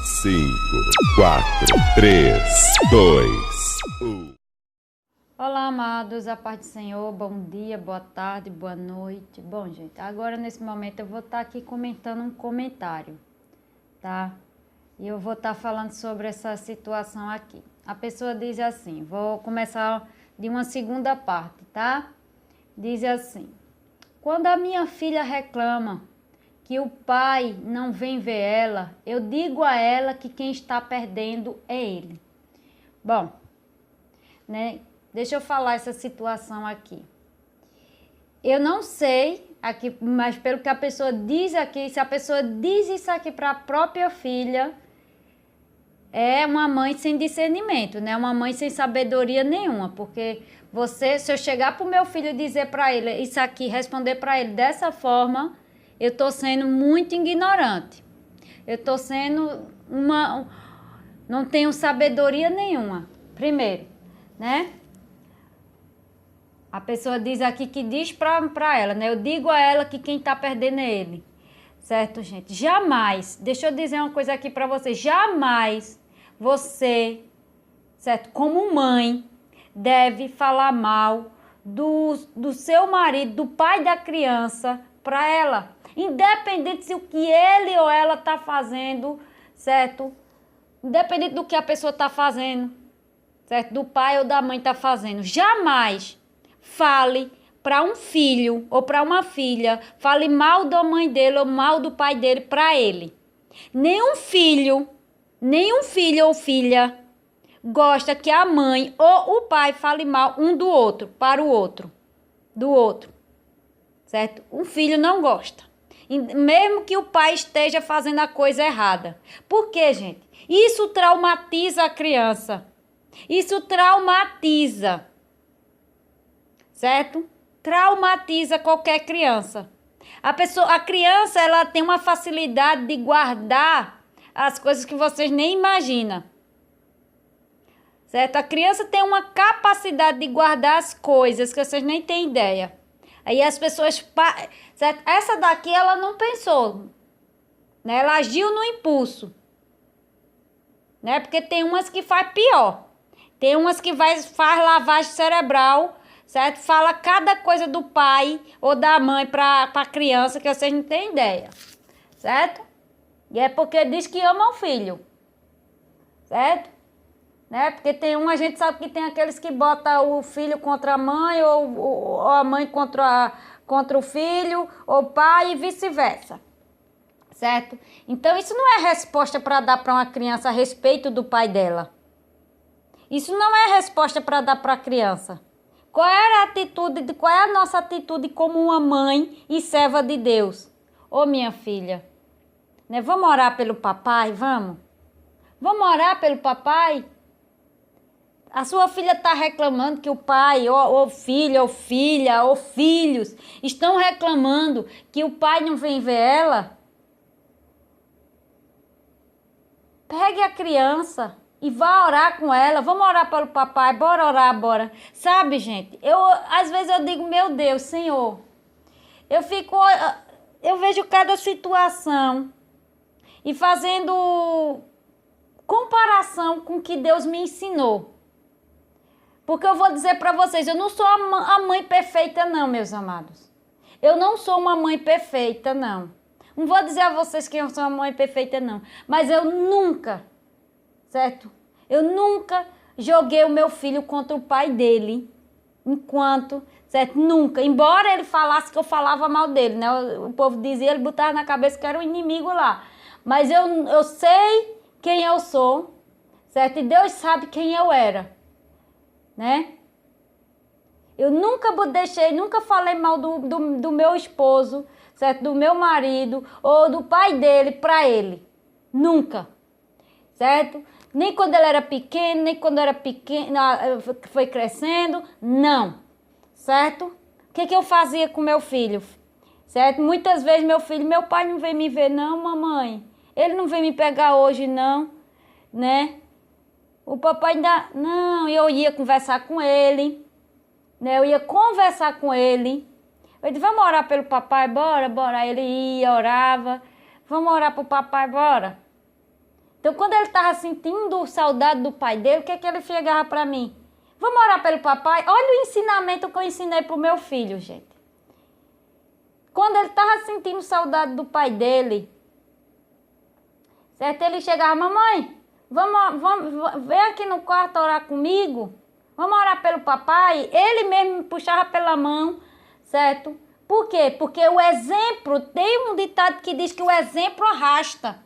5, 4, 3, 2, 1. Olá, amados, a paz do Senhor, bom dia, boa tarde, boa noite. Bom, gente, agora nesse momento eu vou estar aqui comentando um comentário, tá? E eu vou estar falando sobre essa situação aqui. A pessoa diz assim, vou começar de uma segunda parte, tá? Diz assim: quando a minha filha reclama que o pai não vem ver ela, eu digo a ela que quem está perdendo é ele. Bom, né? Deixa eu falar essa situação aqui. Eu não sei aqui, mas pelo que a pessoa diz aqui, se a pessoa diz isso aqui para a própria filha, é uma mãe sem discernimento, né? Uma mãe sem sabedoria nenhuma, porque se eu chegar para o meu filho e dizer para ele isso aqui, responder para ele dessa forma, eu estou sendo muito ignorante. Eu estou sendo não tenho sabedoria nenhuma. Primeiro, né? A pessoa diz aqui que diz pra ela, né? Eu digo a ela que quem tá perdendo é ele. Certo, gente? Jamais, deixa eu dizer uma coisa aqui pra você. Jamais você, certo? Como mãe, deve falar mal do seu marido, do pai da criança, pra ela. Independente se o que ele ou ela tá fazendo, certo? Independente do que a pessoa tá fazendo, certo? Do pai ou da mãe tá fazendo. Jamais fale para um filho ou para uma filha, fale mal da mãe dele ou mal do pai dele para ele. Nenhum filho ou filha gosta que a mãe ou o pai fale mal um do outro, para o outro, do outro, certo? Um filho não gosta, mesmo que o pai esteja fazendo a coisa errada. Por quê, gente? Isso traumatiza a criança. Isso traumatiza. Certo? Traumatiza qualquer criança. A criança, ela tem uma facilidade de guardar as coisas que vocês nem imaginam. Certo? A criança tem uma capacidade de guardar as coisas que vocês nem têm ideia. Aí as pessoas... Certo? Essa daqui, ela não pensou. Né? Ela agiu no impulso. Né? Porque tem umas que faz pior. Tem umas que faz lavagem cerebral, certo? Fala cada coisa do pai ou da mãe para a criança que vocês não têm ideia, certo? E é porque diz que ama o filho, certo? Né? Porque a gente sabe que tem aqueles que botam o filho contra a mãe ou a mãe contra o filho ou o pai e vice-versa, certo? Então isso não é resposta para dar para uma criança a respeito do pai dela. Isso não é resposta para dar para a criança. Qual é a nossa atitude como uma mãe e serva de Deus? Ô, minha filha, né? Vamos orar pelo papai, vamos? Vamos orar pelo papai? A sua filha está reclamando que o pai, ou filho, ou filha, ou filhos, estão reclamando que o pai não vem ver ela? Pegue a criança e vá orar com ela. Vamos orar pelo papai. Bora orar, bora. Sabe, gente? Às vezes eu digo, meu Deus, Senhor. Eu vejo cada situação e fazendo comparação com o que Deus me ensinou. Porque eu vou dizer para vocês, eu não sou a mãe perfeita não, meus amados. Eu não sou uma mãe perfeita, não. Não vou dizer a vocês que eu sou uma mãe perfeita, não. Mas eu nunca... certo? Eu nunca joguei o meu filho contra o pai dele, certo? Nunca. Embora ele falasse que eu falava mal dele, né? O povo dizia, ele botava na cabeça que era um inimigo lá. Mas eu sei quem eu sou, certo? E Deus sabe quem eu era, né? Eu nunca falei mal do meu esposo, certo? Do meu marido ou do pai dele para ele. Nunca, certo? Nem quando ele era pequeno, nem quando era pequeno, foi crescendo, não, certo? O que eu fazia com meu filho, certo? Muitas vezes meu pai não vem me ver não, mamãe, ele não vem me pegar hoje não, né? O papai ainda, não, eu ia conversar com ele, né? Eu ia conversar com ele, eu disse, vamos orar pelo papai, bora, bora, ele ia, orava, vamos orar pro papai, bora. Então, quando ele estava sentindo saudade do pai dele, o que é que ele chegava para mim? Vamos orar pelo papai? Olha o ensinamento que eu ensinei para o meu filho, gente. Quando ele estava sentindo saudade do pai dele, certo? Ele chegava, mamãe, vem aqui no quarto orar comigo. Vamos orar pelo papai? Ele mesmo me puxava pela mão, certo? Por quê? Porque o exemplo, tem um ditado que diz que o exemplo arrasta.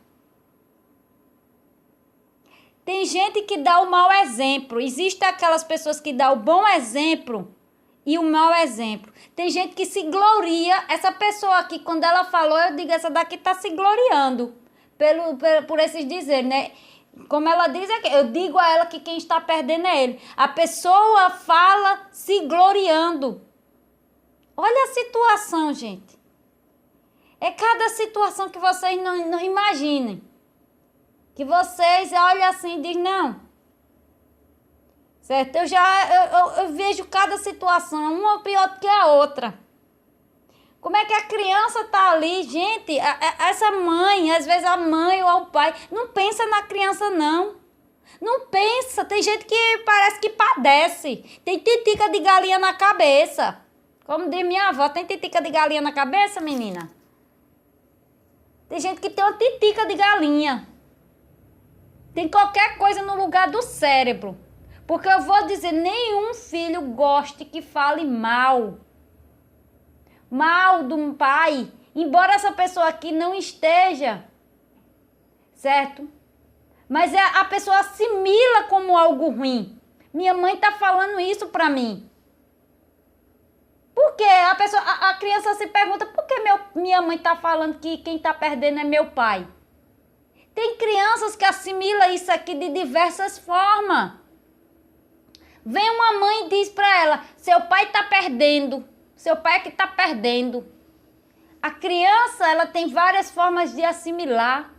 Tem gente que dá o mau exemplo. Existem aquelas pessoas que dão o bom exemplo e o mau exemplo. Tem gente que se gloria. Essa pessoa aqui, quando ela falou, eu digo, essa daqui está se gloriando. Por esses dizeres, né? Como ela diz, eu digo a ela que quem está perdendo é ele. A pessoa fala se gloriando. Olha a situação, gente. É cada situação que vocês não imaginem. Que vocês olham assim e dizem, não. Certo? Eu vejo cada situação, uma pior do que a outra. Como é que a criança tá ali? Gente, essa mãe, às vezes a mãe ou o pai, não pensa na criança, não. Não pensa. Tem gente que parece que padece. Tem titica de galinha na cabeça. Como diz minha avó, tem titica de galinha na cabeça, menina? Tem gente que tem uma titica de galinha. Tem qualquer coisa no lugar do cérebro. Porque eu vou dizer, nenhum filho goste que fale mal de um pai, embora essa pessoa aqui não esteja, certo? Mas a pessoa assimila como algo ruim. Minha mãe tá falando isso pra mim. Por quê? A criança se pergunta, por que minha mãe tá falando que quem tá perdendo é meu pai? Tem crianças que assimilam isso aqui de diversas formas. Vem uma mãe e diz pra ela, seu pai tá perdendo. Seu pai é que está perdendo. A criança, ela tem várias formas de assimilar.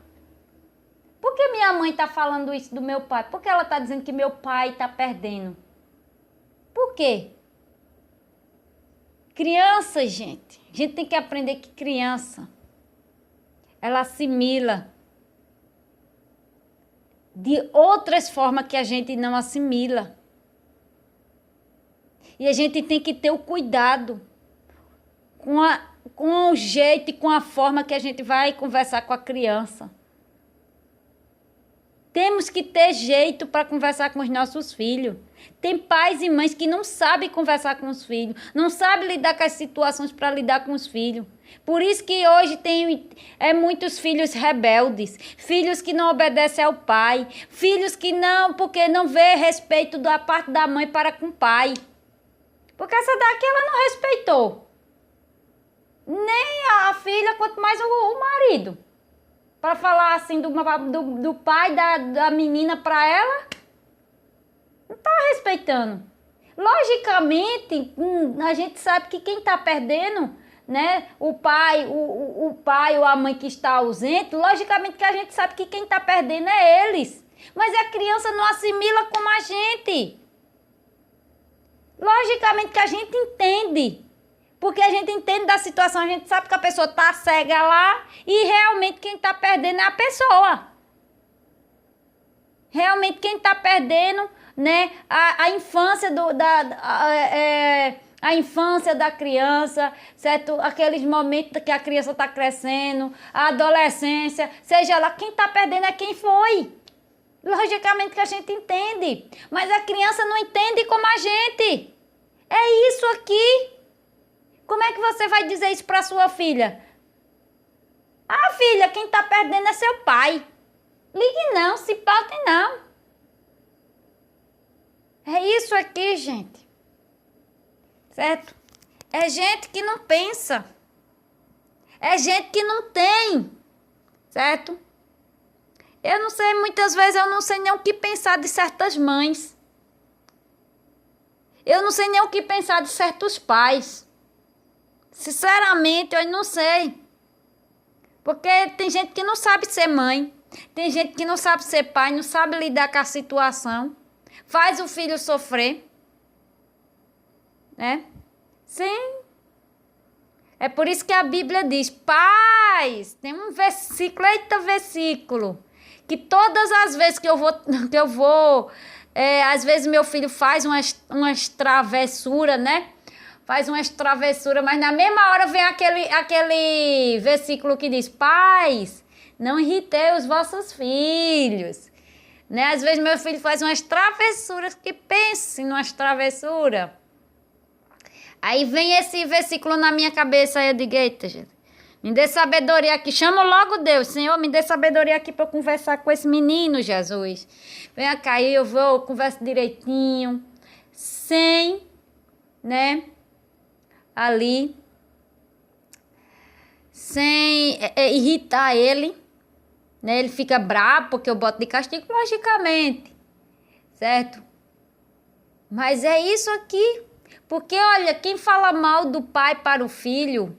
Por que minha mãe está falando isso do meu pai? Por que ela está dizendo que meu pai está perdendo? Por quê? Criança, gente. A gente tem que aprender que criança, ela assimila de outras formas que a gente não assimila. E a gente tem que ter o cuidado com o jeito e com a forma que a gente vai conversar com a criança. Temos que ter jeito para conversar com os nossos filhos. Tem pais e mães que não sabem conversar com os filhos, não sabem lidar com as situações para lidar com os filhos. Por isso que hoje tem muitos filhos rebeldes, filhos que não obedecem ao pai, filhos que porque não vê respeito da parte da mãe para com o pai. Porque essa daqui ela não respeitou. Nem a filha, quanto mais o marido. Para falar assim do pai da menina para ela, não está respeitando. Logicamente, a gente sabe que quem está perdendo, né, o pai ou a mãe que está ausente, logicamente que a gente sabe que quem está perdendo é eles. Mas a criança não assimila como a gente. Logicamente que a gente entende. Porque a gente entende da situação, a gente sabe que a pessoa está cega lá e realmente quem está perdendo é a pessoa. Realmente quem está perdendo, né, a infância a infância da criança, certo? Aqueles momentos que a criança está crescendo, a adolescência, seja lá, quem está perdendo é quem foi. Logicamente que a gente entende, mas a criança não entende como a gente. É isso aqui. Como é que você vai dizer isso para sua filha? Ah, filha, quem está perdendo é seu pai. Ligue não, se paute não. É isso aqui, gente. Certo? É gente que não pensa. É gente que não tem. Certo? Eu não sei, muitas vezes eu não sei nem o que pensar de certas mães. Eu não sei nem o que pensar de certos pais. Sinceramente, eu não sei. Porque tem gente que não sabe ser mãe. Tem gente que não sabe ser pai, não sabe lidar com a situação. Faz o filho sofrer. Né? Sim. É por isso que a Bíblia diz, pais, tem um versículo, eita versículo, que todas as vezes que eu vou, às vezes meu filho faz umas travessuras, né? Faz umas travessuras, mas na mesma hora vem aquele versículo que diz: pais, não irritei os vossos filhos. Né? Às vezes meu filho faz umas travessuras, que pense numas travessuras. Aí vem esse versículo na minha cabeça, aí eu digo: eita, gente, me dê sabedoria aqui. Chamo logo Deus: Senhor, me dê sabedoria aqui para eu conversar com esse menino, Jesus. Venha cá, aí eu vou, converso direitinho, sem, né, ali, sem irritar ele, né? Ele fica bravo porque eu boto de castigo, logicamente, certo? Mas é isso aqui, porque olha, quem fala mal do pai para o filho,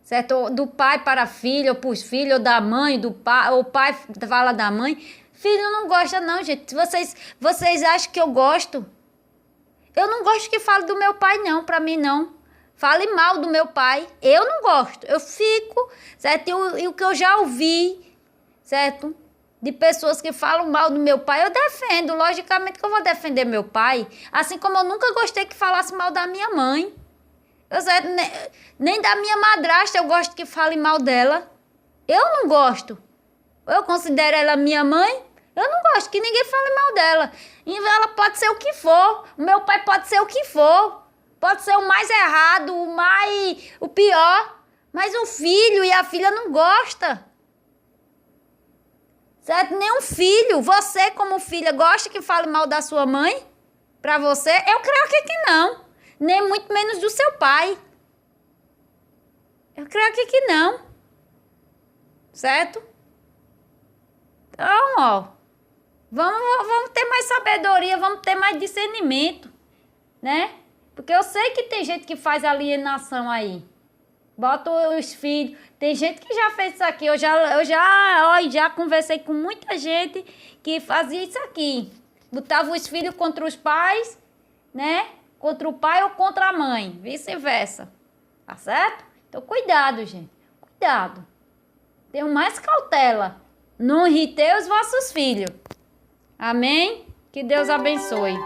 certo? Do pai para filho, ou para os filhos, ou da mãe, do pai, ou o pai fala da mãe, filho não gosta não, gente. Vocês acham que eu gosto? Eu não gosto que fale do meu pai não, para mim não. Fale mal do meu pai, eu não gosto. Eu fico, certo? E o que eu já ouvi, certo? De pessoas que falam mal do meu pai, eu defendo. Logicamente que eu vou defender meu pai. Assim como eu nunca gostei que falasse mal da minha mãe. Nem da minha madrasta eu gosto que fale mal dela. Eu não gosto. Eu considero ela minha mãe. Eu não gosto que ninguém fale mal dela. E ela pode ser o que for. O meu pai pode ser o que for. Pode ser o mais errado, o pior. Mas o filho e a filha não gostam. Certo? Nem um filho. Você, como filha, gosta que fale mal da sua mãe? Pra você? Eu creio que não. Nem muito menos do seu pai. Eu creio que não. Certo? Então, ó. Vamos ter mais sabedoria, vamos ter mais discernimento. Né? Porque eu sei que tem gente que faz alienação aí. Bota os filhos. Tem gente que já fez isso aqui. Eu já conversei com muita gente que fazia isso aqui. Botava os filhos contra os pais, né? Contra o pai ou contra a mãe. Vice-versa. Tá certo? Então, cuidado, gente. Cuidado. Tenham mais cautela. Não irritei os vossos filhos. Amém? Que Deus abençoe.